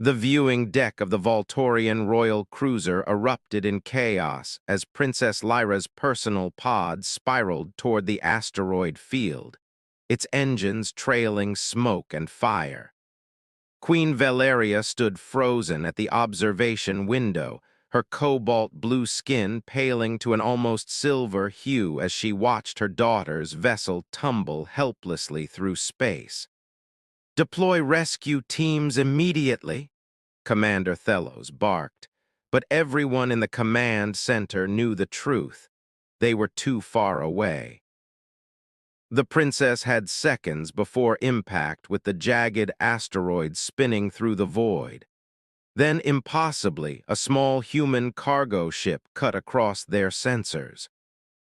The viewing deck of the Voltorian royal cruiser erupted in chaos as Princess Lyra's personal pod spiraled toward the asteroid field, its engines trailing smoke and fire. Queen Valeria stood frozen at the observation window, her cobalt blue skin paling to an almost silver hue as she watched her daughter's vessel tumble helplessly through space. "Deploy rescue teams immediately," Commander Thelos barked, but everyone in the command center knew the truth. They were too far away. The princess had seconds before impact with the jagged asteroid spinning through the void. Then, impossibly, a small human cargo ship cut across their sensors.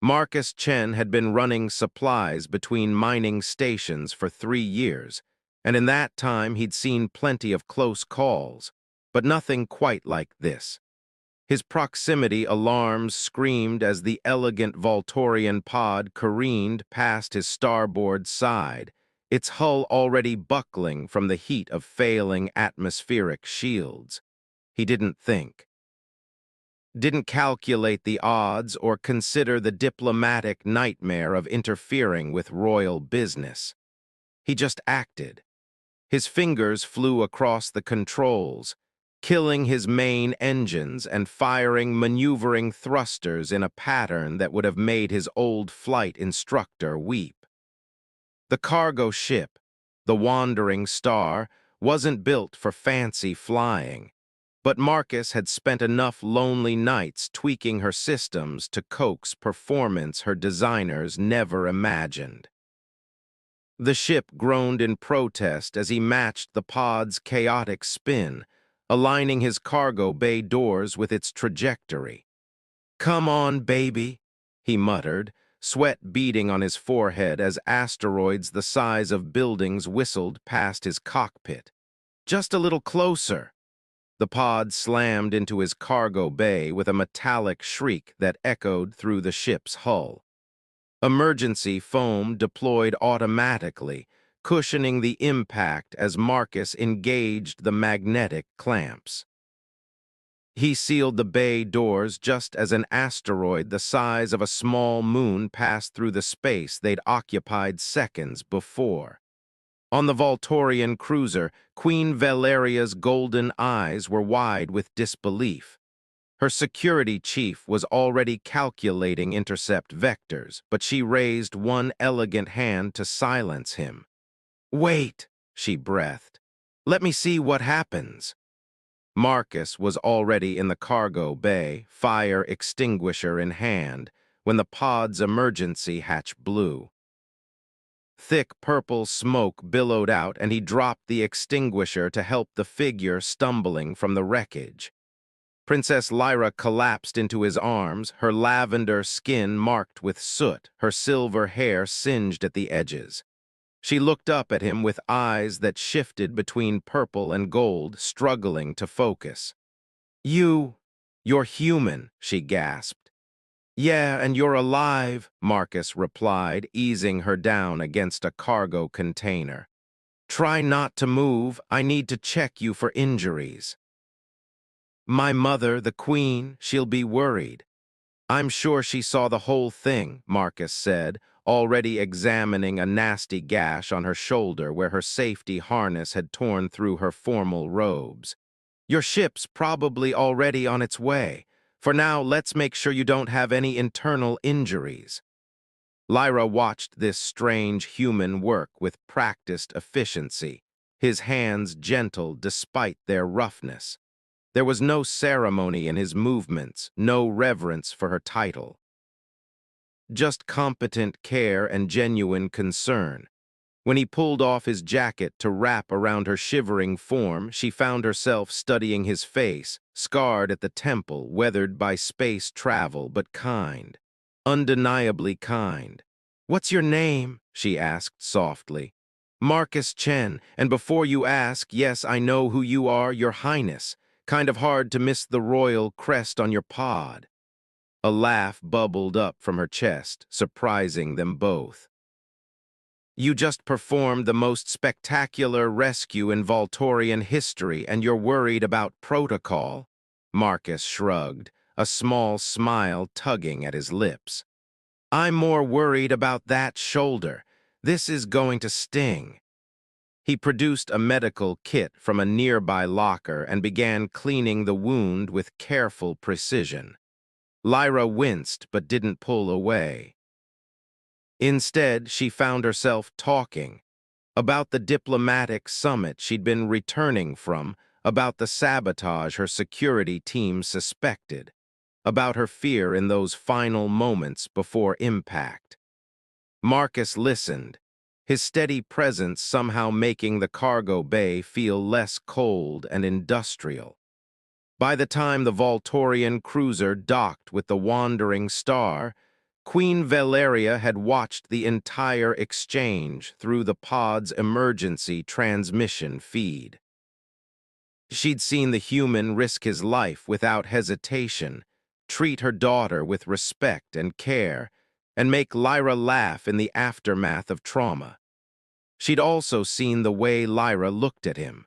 Marcus Chen had been running supplies between mining stations for 3 years, and in that time he'd seen plenty of close calls, but nothing quite like this. His proximity alarms screamed as the elegant Voltorian pod careened past his starboard side, its hull already buckling from the heat of failing atmospheric shields. He didn't think. Didn't calculate the odds or consider the diplomatic nightmare of interfering with royal business. He just acted. His fingers flew across the controls, killing his main engines and firing maneuvering thrusters in a pattern that would have made his old flight instructor weep. The cargo ship, the Wandering Star, wasn't built for fancy flying, but Marcus had spent enough lonely nights tweaking her systems to coax performance her designers never imagined. The ship groaned in protest as he matched the pod's chaotic spin, aligning his cargo bay doors with its trajectory. "Come on, baby," he muttered, sweat beading on his forehead as asteroids the size of buildings whistled past his cockpit. "Just a little closer." The pod slammed into his cargo bay with a metallic shriek that echoed through the ship's hull. Emergency foam deployed automatically, cushioning the impact as Marcus engaged the magnetic clamps. He sealed the bay doors just as an asteroid the size of a small moon passed through the space they'd occupied seconds before. On the Voltorian cruiser, Queen Valeria's golden eyes were wide with disbelief. Her security chief was already calculating intercept vectors, but she raised one elegant hand to silence him. "Wait," she breathed. "Let me see what happens." Marcus was already in the cargo bay, fire extinguisher in hand, when the pod's emergency hatch blew. Thick purple smoke billowed out, and he dropped the extinguisher to help the figure stumbling from the wreckage. Princess Lyra collapsed into his arms, her lavender skin marked with soot, her silver hair singed at the edges. She looked up at him with eyes that shifted between purple and gold, struggling to focus. You're human," she gasped. "Yeah, and you're alive," Marcus replied, easing her down against a cargo container. "Try not to move. I need to check you for injuries." "My mother, the queen, she'll be worried." "I'm sure she saw the whole thing," Marcus said, already examining a nasty gash on her shoulder where her safety harness had torn through her formal robes. "Your ship's probably already on its way. For now, let's make sure you don't have any internal injuries." Lyra watched this strange human work with practiced efficiency, his hands gentle despite their roughness. There was no ceremony in his movements, no reverence for her title. Just competent care and genuine concern. When he pulled off his jacket to wrap around her shivering form, she found herself studying his face, scarred at the temple, weathered by space travel, but kind. Undeniably kind. "What's your name?" she asked softly. "Marcus Chen, and before you ask, yes, I know who you are, Your Highness. Kind of hard to miss the royal crest on your pod." A laugh bubbled up from her chest, surprising them both. You just performed the most spectacular rescue in Voltorian history, and you're worried about protocol? Marcus shrugged, a small smile tugging at his lips. I'm more worried about that shoulder. This is going to sting. He produced a medical kit from a nearby locker and began cleaning the wound with careful precision. Lyra winced but didn't pull away. Instead, she found herself talking about the diplomatic summit she'd been returning from, about the sabotage her security team suspected, about her fear in those final moments before impact. Marcus listened, his steady presence somehow making the cargo bay feel less cold and industrial. By the time the Voltorian cruiser docked with the Wandering Star, Queen Valeria had watched the entire exchange through the pod's emergency transmission feed. She'd seen the human risk his life without hesitation, treat her daughter with respect and care, and make Lyra laugh in the aftermath of trauma. She'd also seen the way Lyra looked at him.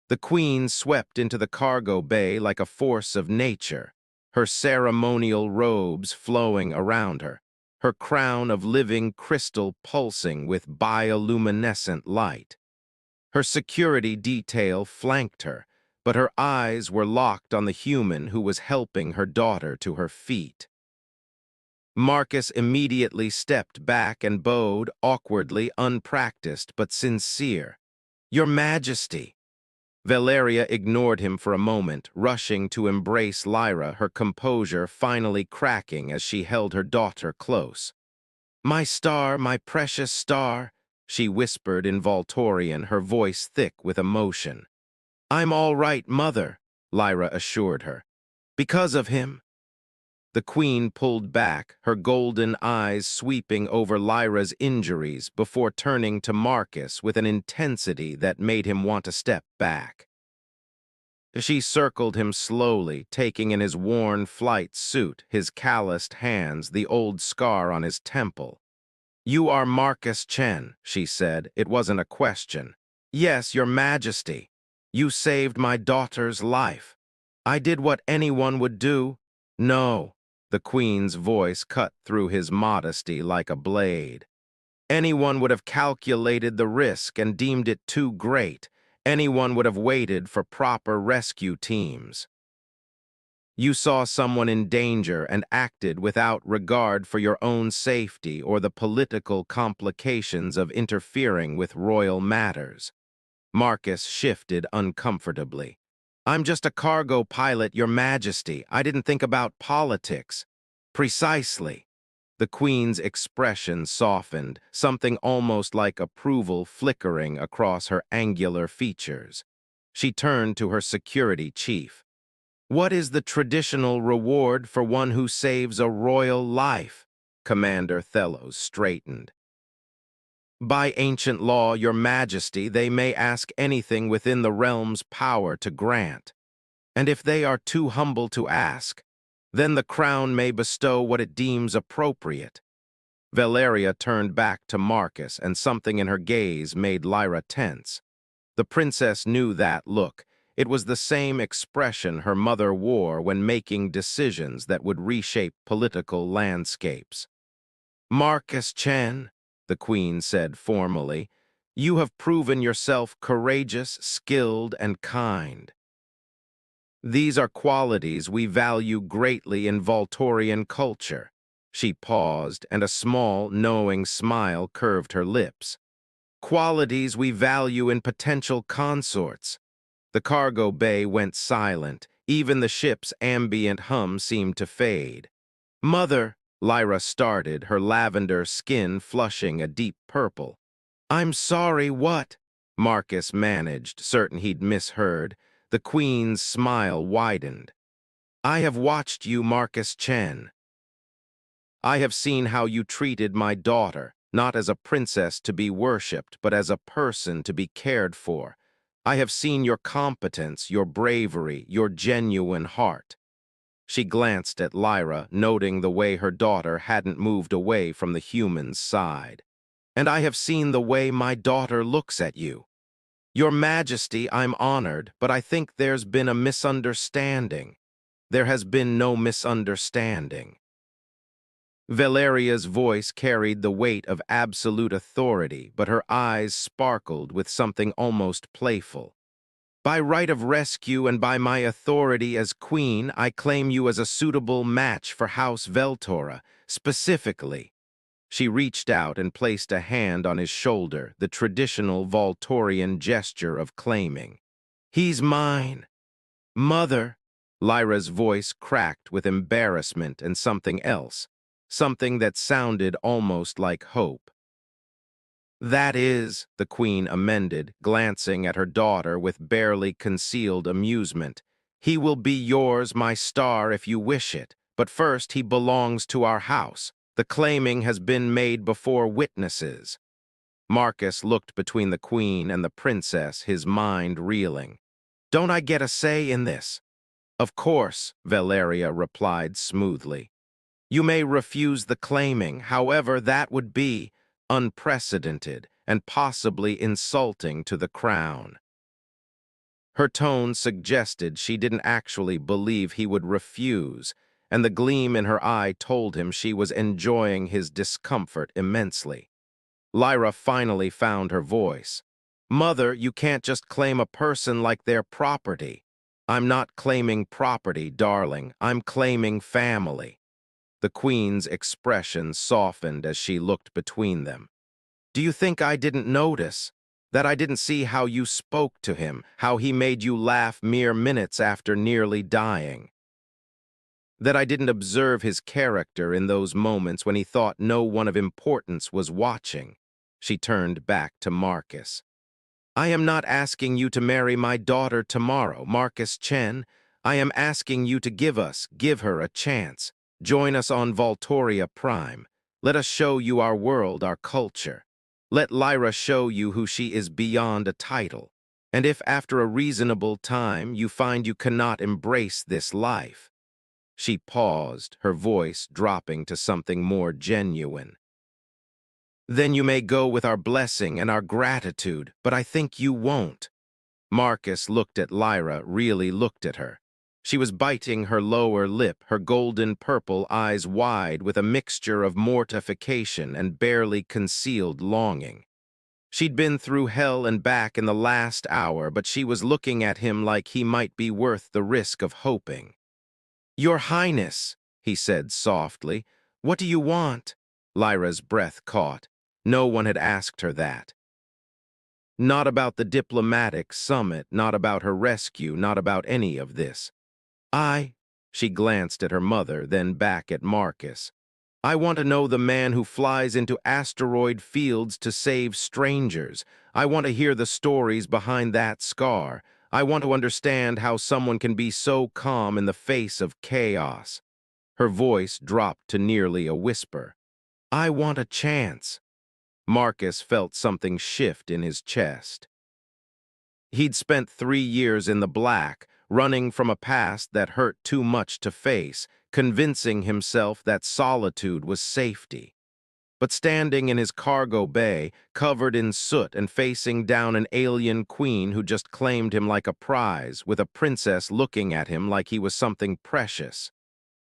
The Queen swept into the cargo bay like a force of nature, her ceremonial robes flowing around her, her crown of living crystal pulsing with bioluminescent light. Her security detail flanked her, but her eyes were locked on the human who was helping her daughter to her feet. Marcus immediately stepped back and bowed, awkwardly, unpracticed but sincere. "Your Majesty." Valeria ignored him for a moment, rushing to embrace Lyra, her composure finally cracking as she held her daughter close. "My star, my precious star," she whispered in Voltorian, her voice thick with emotion. "I'm all right, Mother," Lyra assured her. "Because of him." The Queen pulled back, her golden eyes sweeping over Lyra's injuries before turning to Marcus with an intensity that made him want to step back. She circled him slowly, taking in his worn flight suit, his calloused hands, the old scar on his temple. "You are Marcus Chen," she said. It wasn't a question. "Yes, Your Majesty. You saved my daughter's life. I did what anyone would do." "No." The Queen's voice cut through his modesty like a blade. "Anyone would have calculated the risk and deemed it too great. Anyone would have waited for proper rescue teams. You saw someone in danger and acted without regard for your own safety or the political complications of interfering with royal matters." Marcus shifted uncomfortably. "I'm just a cargo pilot, Your Majesty. I didn't think about politics." "Precisely." The Queen's expression softened, something almost like approval flickering across her angular features. She turned to her security chief. "What is the traditional reward for one who saves a royal life?" Commander Thellos straightened. "By ancient law, Your Majesty, they may ask anything within the realm's power to grant. And if they are too humble to ask, then the crown may bestow what it deems appropriate." Valeria turned back to Marcus, and something in her gaze made Lyra tense. The princess knew that look. It was the same expression her mother wore when making decisions that would reshape political landscapes. "Marcus Chen," the Queen said formally, "you have proven yourself courageous, skilled, and kind. These are qualities we value greatly in Voltorian culture." She paused, and a small, knowing smile curved her lips. "Qualities we value in potential consorts." The cargo bay went silent. Even the ship's ambient hum seemed to fade. "Mother," Lyra started, her lavender skin flushing a deep purple. "I'm sorry, what?" Marcus managed, certain he'd misheard. The Queen's smile widened. "I have watched you, Marcus Chen. I have seen how you treated my daughter, not as a princess to be worshipped, but as a person to be cared for. I have seen your competence, your bravery, your genuine heart." She glanced at Lyra, noting the way her daughter hadn't moved away from the human's side. and I have seen the way my daughter looks at you. Your Majesty, I'm honored, but I think there's been a misunderstanding. There has been no misunderstanding. Valeria's voice carried the weight of absolute authority, but her eyes sparkled with something almost playful. By right of rescue and by my authority as queen, I claim you as a suitable match for House Veltora, specifically. She reached out and placed a hand on his shoulder, the traditional Voltorian gesture of claiming. He's mine. Mother. Lyra's voice cracked with embarrassment and something else, something that sounded almost like hope. That is, the queen amended, glancing at her daughter with barely concealed amusement. He will be yours, my star, if you wish it, but first he belongs to our house. The claiming has been made before witnesses. Marcus looked between the queen and the princess, his mind reeling. Don't I get a say in this? Of course, Valeria replied smoothly. You may refuse the claiming, however, that would be unprecedented and possibly insulting to the crown. Her tone suggested she didn't actually believe he would refuse, and the gleam in her eye told him she was enjoying his discomfort immensely. Lyra finally found her voice. Mother, you can't just claim a person like their property. I'm not claiming property, darling. I'm claiming family. The queen's expression softened as she looked between them. Do you think I didn't notice? That I didn't see how you spoke to him, how he made you laugh mere minutes after nearly dying? That I didn't observe his character in those moments when he thought no one of importance was watching? She turned back to Marcus. I am not asking you to marry my daughter tomorrow, Marcus Chen. I am asking you to give her a chance. Join us on Voltoria Prime. Let us show you our world, our culture. Let Lyra show you who she is beyond a title. And if after a reasonable time you find you cannot embrace this life. She paused, her voice dropping to something more genuine. Then you may go with our blessing and our gratitude, but I think you won't. Marcus looked at Lyra, really looked at her. She was biting her lower lip, her golden purple eyes wide with a mixture of mortification and barely concealed longing. She'd been through hell and back in the last hour, but she was looking at him like he might be worth the risk of hoping. Your Highness, he said softly, what do you want? Lyra's breath caught. No one had asked her that. Not about the diplomatic summit, not about her rescue, not about any of this. She glanced at her mother, then back at Marcus. I want to know the man who flies into asteroid fields to save strangers. I want to hear the stories behind that scar. I want to understand how someone can be so calm in the face of chaos. Her voice dropped to nearly a whisper. I want a chance. Marcus felt something shift in his chest. He'd spent 3 years in the black, running from a past that hurt too much to face, convincing himself that solitude was safety. But standing in his cargo bay, covered in soot and facing down an alien queen who just claimed him like a prize, with a princess looking at him like he was something precious,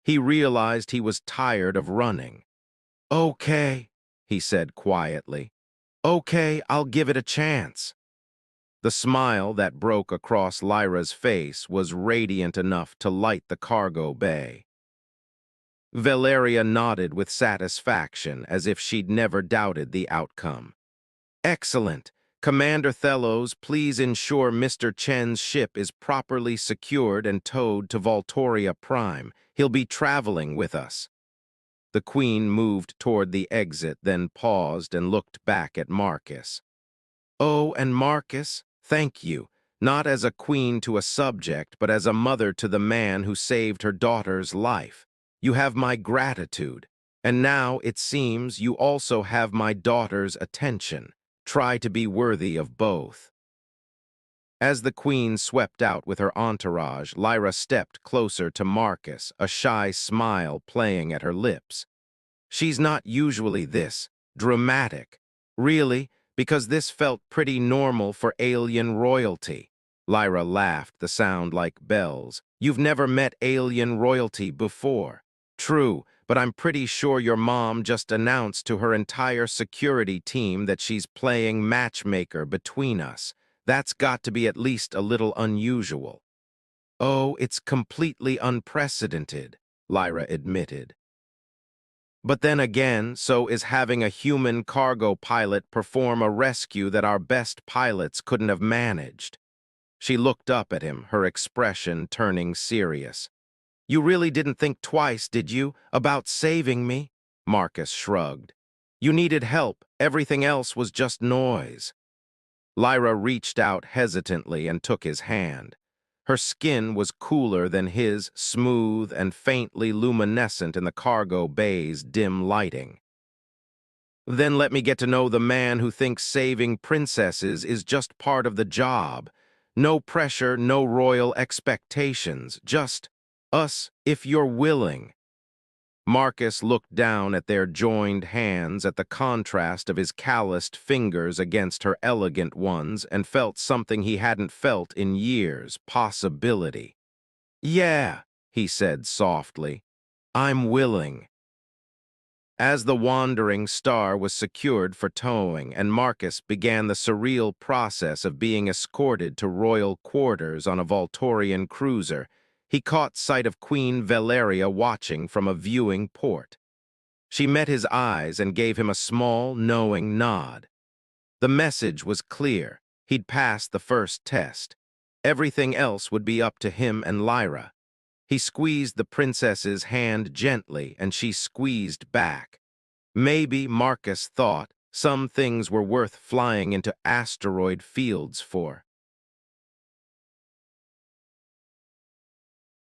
he realized he was tired of running. Okay, he said quietly. Okay, I'll give it a chance. The smile that broke across Lyra's face was radiant enough to light the cargo bay. Valeria nodded with satisfaction, as if she'd never doubted the outcome. Excellent. Commander Thelos, please ensure Mr. Chen's ship is properly secured and towed to Voltoria Prime. He'll be traveling with us. The queen moved toward the exit, then paused and looked back at Marcus. Oh, and Marcus, thank you, not as a queen to a subject, but as a mother to the man who saved her daughter's life. You have my gratitude, and now, it seems, you also have my daughter's attention. Try to be worthy of both. As the queen swept out with her entourage, Lyra stepped closer to Marcus, a shy smile playing at her lips. She's not usually this dramatic. Really? Because this felt pretty normal for alien royalty. Lyra laughed, the sound like bells. You've never met alien royalty before. True, but I'm pretty sure your mom just announced to her entire security team that she's playing matchmaker between us. That's got to be at least a little unusual. Oh, it's completely unprecedented, Lyra admitted. But then again, so is having a human cargo pilot perform a rescue that our best pilots couldn't have managed. She looked up at him, her expression turning serious. You really didn't think twice, did you, about saving me? Marcus shrugged. You needed help. Everything else was just noise. Lyra reached out hesitantly and took his hand. Her skin was cooler than his, smooth and faintly luminescent in the cargo bay's dim lighting. Then let me get to know the man who thinks saving princesses is just part of the job. No pressure, no royal expectations, just us if you're willing. Marcus looked down at their joined hands, at the contrast of his calloused fingers against her elegant ones, and felt something he hadn't felt in years, possibility. Yeah, he said softly, I'm willing. As the wandering star was secured for towing and Marcus began the surreal process of being escorted to royal quarters on a Voltorian cruiser, he caught sight of Queen Valeria watching from a viewing port. She met his eyes and gave him a small, knowing nod. The message was clear. He'd passed the first test. Everything else would be up to him and Lyra. He squeezed the princess's hand gently, and she squeezed back. Maybe, Marcus thought, some things were worth flying into asteroid fields for.